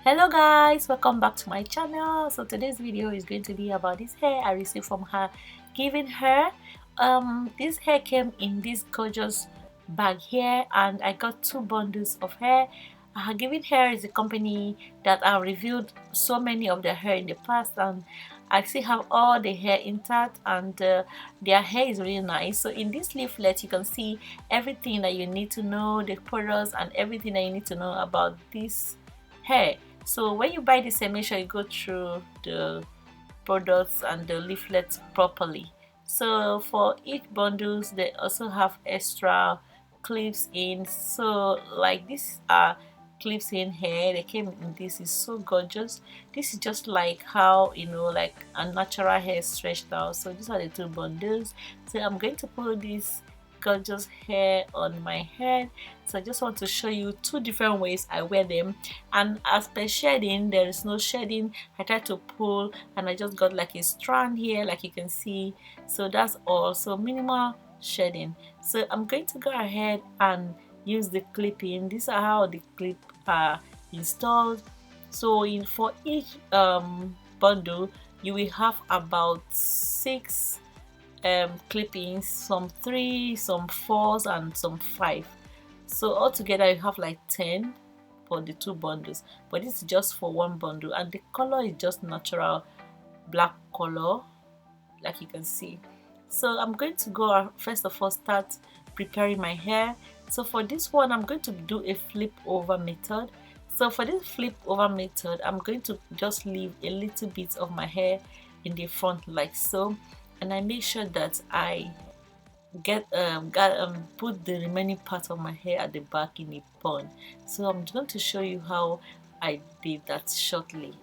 Hello guys, welcome back to my channel. So today's video is going to be about this hair I received from Hergivenhair. This hair came in this gorgeous bag here, and I got 2 bundles of hair. Hergivenhair is a company that I've reviewed so many of their hair in the past, and I still have all the hair intact, and their hair is really nice. So in this leaflet you can see everything that you need to know, the products and everything that you need to know about this hair. So when you buy this, make sure you go through the products and the leaflets properly. So for each bundles they also have extra clips in, so like these are clips in here. They came in this, is so gorgeous. This is just like how, you know, like a natural hair stretched out. So these are the 2 bundles. So I'm going to put this gorgeous hair on my head. So I just want to show you 2 different ways I wear them, and as per shedding, there is no shedding. I tried to pull and I just got like a strand here, like you can see. So that's also minimal shedding. So I'm going to go ahead and use the clipping. These are how the clip are installed. So for each bundle you will have about 6 clippings, some 3, some 4s and some 5. So altogether you have like 10 for the 2 bundles, but this is just for 1 bundle, and the color is just natural black color, like you can see. So I'm going to go first of all start preparing my hair. So for this one I'm going to do a flip over method. So for this flip over method I'm going to just leave a little bit of my hair in the front like so, and I make sure that I put the remaining part of my hair at the back in a bun. So I'm going to show you how I did that shortly.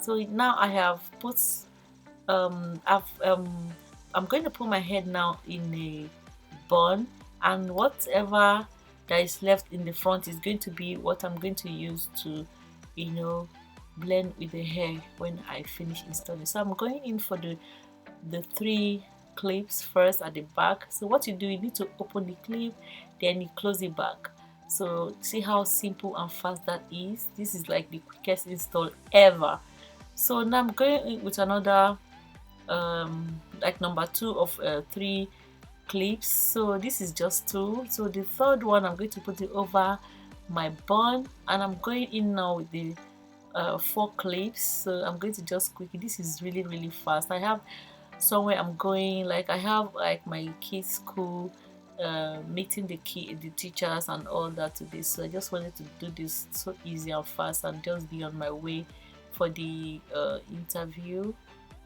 So now I have put I'm going to put my head now in a bun, and whatever that is left in the front is going to be what I'm going to use to, you know, blend with the hair when I finish installing. So I'm going in for the 3 clips first at the back. So what you do, you need to open the clip, then you close it back. So see how simple and fast that is. This is like the quickest install ever. So now I'm going in with another like number 2 of 3 clips. So this is just 2. So the 3rd one I'm going to put it over my bun, and I'm going in now with the 4 clips. So I'm going to just quickly, this is really fast. I have somewhere I'm going, like I have like my kids school, meeting the teachers and all that today. So I just wanted to do this so easy and fast and just be on my way for the interview.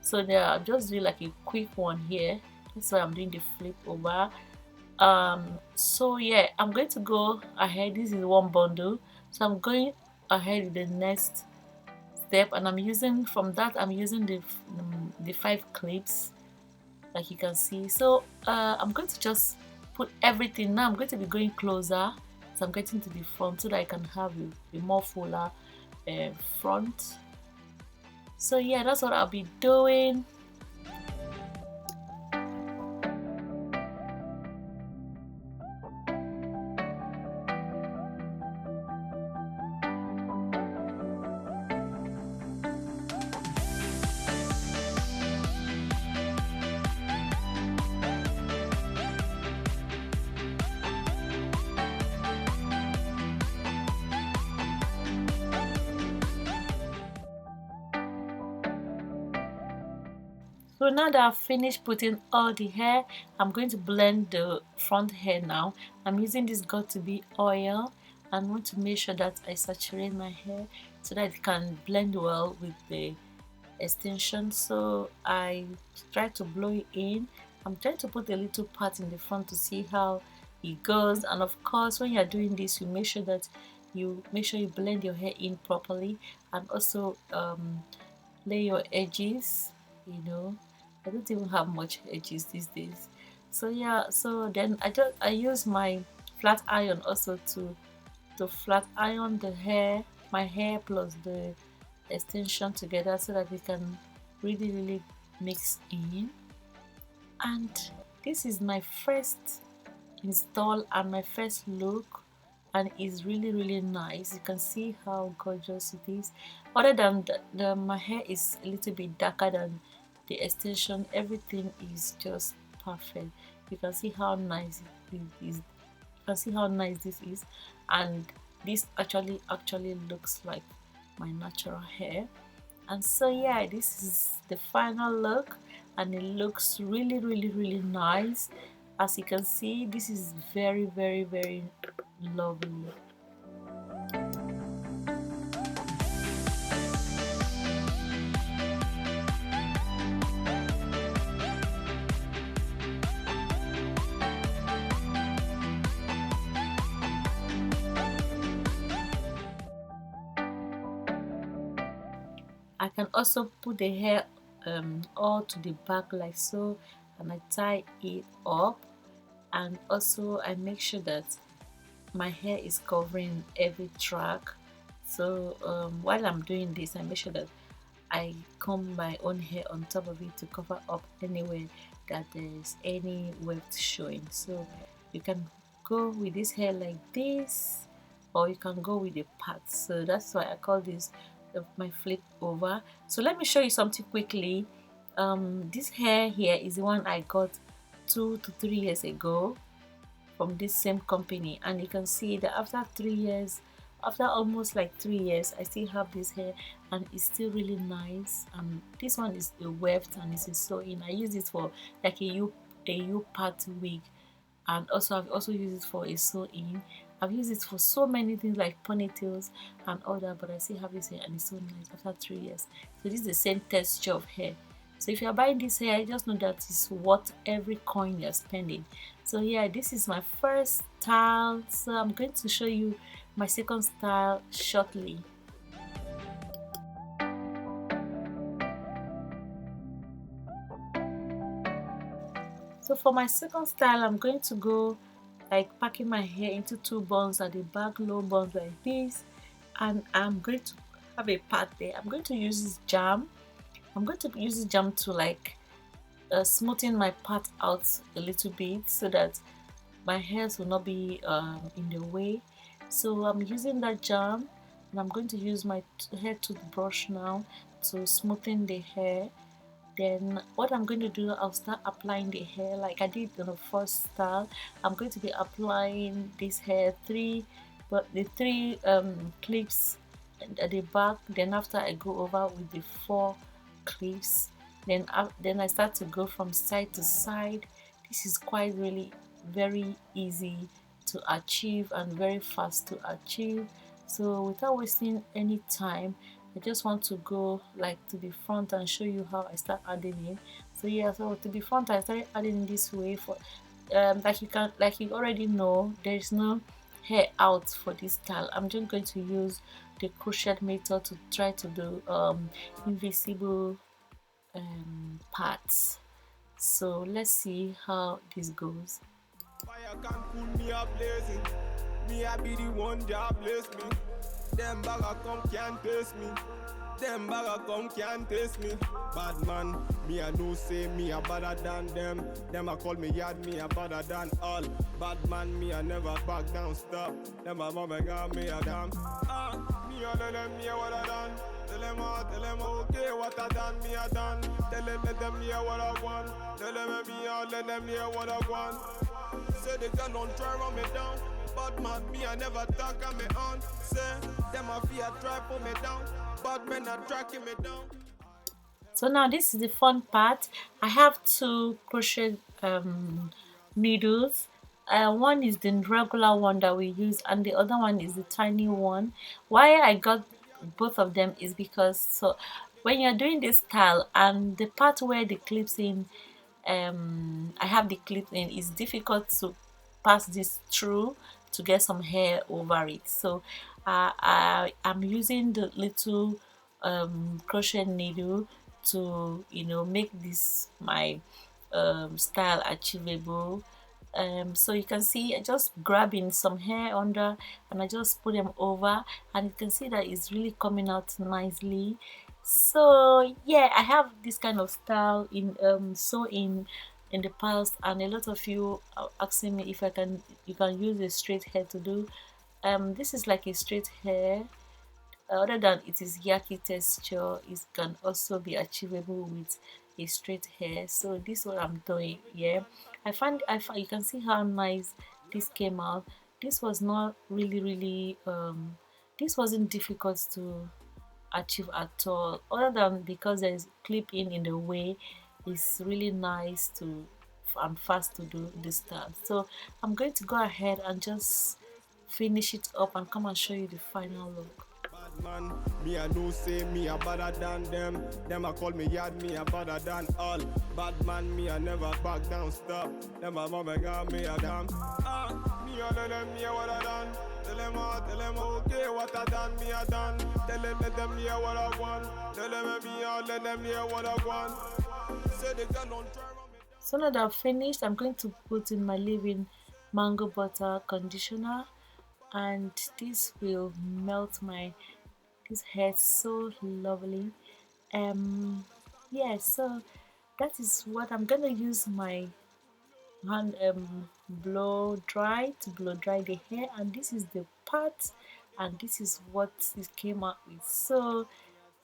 So there I'm just doing like a quick one here. That's why I'm doing the flip over. So yeah, I'm going to go ahead. This is 1 bundle, so I'm going ahead with the next step, and I'm using the 5 clips, like you can see. So I'm going to just put everything. Now I'm going to be going closer, so I'm getting to the front so that I can have a more fuller front. So yeah, that's what I'll be doing. So now that I've finished putting all the hair, I'm going to blend the front hair now. I'm using this got2b oil and want to make sure that I saturate my hair so that it can blend well with the extension. So I try to blow it in. I'm trying to put a little part in the front to see how it goes, and of course when you're doing this you make sure that you blend your hair in properly, and also lay your edges, you know. I don't even have much edges these days. So yeah, so then I use my flat iron also to flat iron my hair plus the extension together so that it can really mix in. And this is my first install and my first look. and it's really nice. You can see how gorgeous it is. Other than my hair is a little bit darker than the extension, everything is just perfect. You can see how nice it is. You can see how nice this is, and this actually looks like my natural hair. And so yeah, this is the final look, and it looks really nice. As you can see, this is very lovely. I can also put the hair all to the back like so, and I tie it up, and also I make sure that my hair is covering every track. So while I'm doing this, I make sure that I comb my own hair on top of it to cover up anywhere that there's any weft showing. So you can go with this hair like this, or you can go with the parts. So that's why I call this my flip over. So let me show you something quickly. This hair here is the one I got 2 to 3 years ago from this same company, and you can see that after 3 years, after almost like 3 years, I still have this hair and it's still really nice. And this one is a weft and it's a sew-in. I use it for like a U-part wig, and also I've also used it for a sew-in. I've used it for so many things like ponytails and all that, but I still have this hair and it's so nice after 3 years. So this is the same texture of hair. So if you're buying this hair, just know that it's worth every coin you're spending. So yeah, this is my first style. So I'm going to show you my second style shortly. So for my second style, I'm going to go like packing my hair into 2 buns at the back, low buns like this, and I'm going to have a part there. I'm going to use this jam. I'm going to use this jam to like smoothen my part out a little bit so that my hairs will not be in the way. So I'm using that jam, and I'm going to use my hair toothbrush now to smoothen the hair. Then what I'm going to do, I'll start applying the hair like I did in the first style. I'm going to be applying this hair the three clips at the back. Then after I go over with the 4 clips, then I start to go from side to side. This is quite really very easy to achieve and very fast to achieve. So without wasting any time, I just want to go like to the front and show you how I start adding it. So yeah, so to the front I started adding this way for like you already know, there is no hair out for this style. I'm just going to use the crochet method to try to do invisible parts. So let's see how this goes. Fire can cool me up blazing. Me I be the one that bless me. Them bagger come can't taste me. Them bagger come can't taste me. Bad man, me I know say me a better than them. Them a call me yard, me a better than all. Bad man, me I never back down, stop. Them a mama got me a damn. Me all of them, me a what I done. Tell them okay, what I done, me a done. Tell them let them hear what I want. Tell them me all, let them hear what I want. Say the girl don't try run me down. But man, me I never talk on me on. Say them a fear try pull me down. But men are tracking me down. So now this is the fun part. I have 2 crochet needles. One is the regular one that we use, and the other one is the tiny one. Why I got both of them is because so when you're doing this style and the part where the clips in, I have the clip in, it's difficult to pass this through to get some hair over it. So I'm using the little crochet needle to make this my style achievable. So you can see I just grabbing some hair under and I just put them over, and you can see that it's really coming out nicely. So yeah, I have this kind of style in in the past, and a lot of you are asking me if you can use a straight hair to do This is like a straight hair. Other than it is yaki texture, it can also be achievable with a straight hair. So this is what I'm doing. Yeah, I find you can see how nice this came out. This was not really this wasn't difficult to achieve at all, other than because there is clip in the way. It's really nice to and fast to do this stuff. So I'm going to go ahead and just finish it up and come and show you the final look. Bad man, me I know say me a better than them. Them a call me yard, me a better than all. Bad man, me I never back down, stop. Them a mama got me a damn. Me a tell them me a what I done. Tell them okay what I done, me a done. Tell them let them hear what I want. Tell them me a let them hear what I want. Say they don't try me. So now that I've finished, I'm going to put in my leave-in mango butter conditioner, and this will melt my this hair so lovely. Yeah, so that is what I'm gonna use my hand blow dry to blow dry the hair, and this is the part, and this is what it came out with. So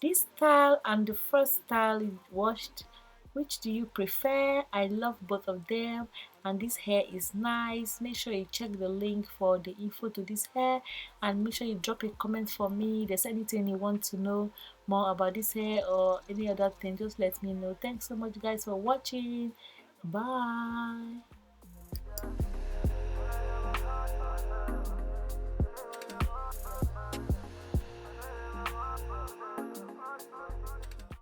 this style and the first style is washed. Which do you prefer? I love both of them, and this hair is nice. Make sure you check the link for the info to this hair, and make sure you drop a comment for me. If there's anything you want to know more about this hair or any other thing, just let me know. Thanks so much guys for watching. Bye.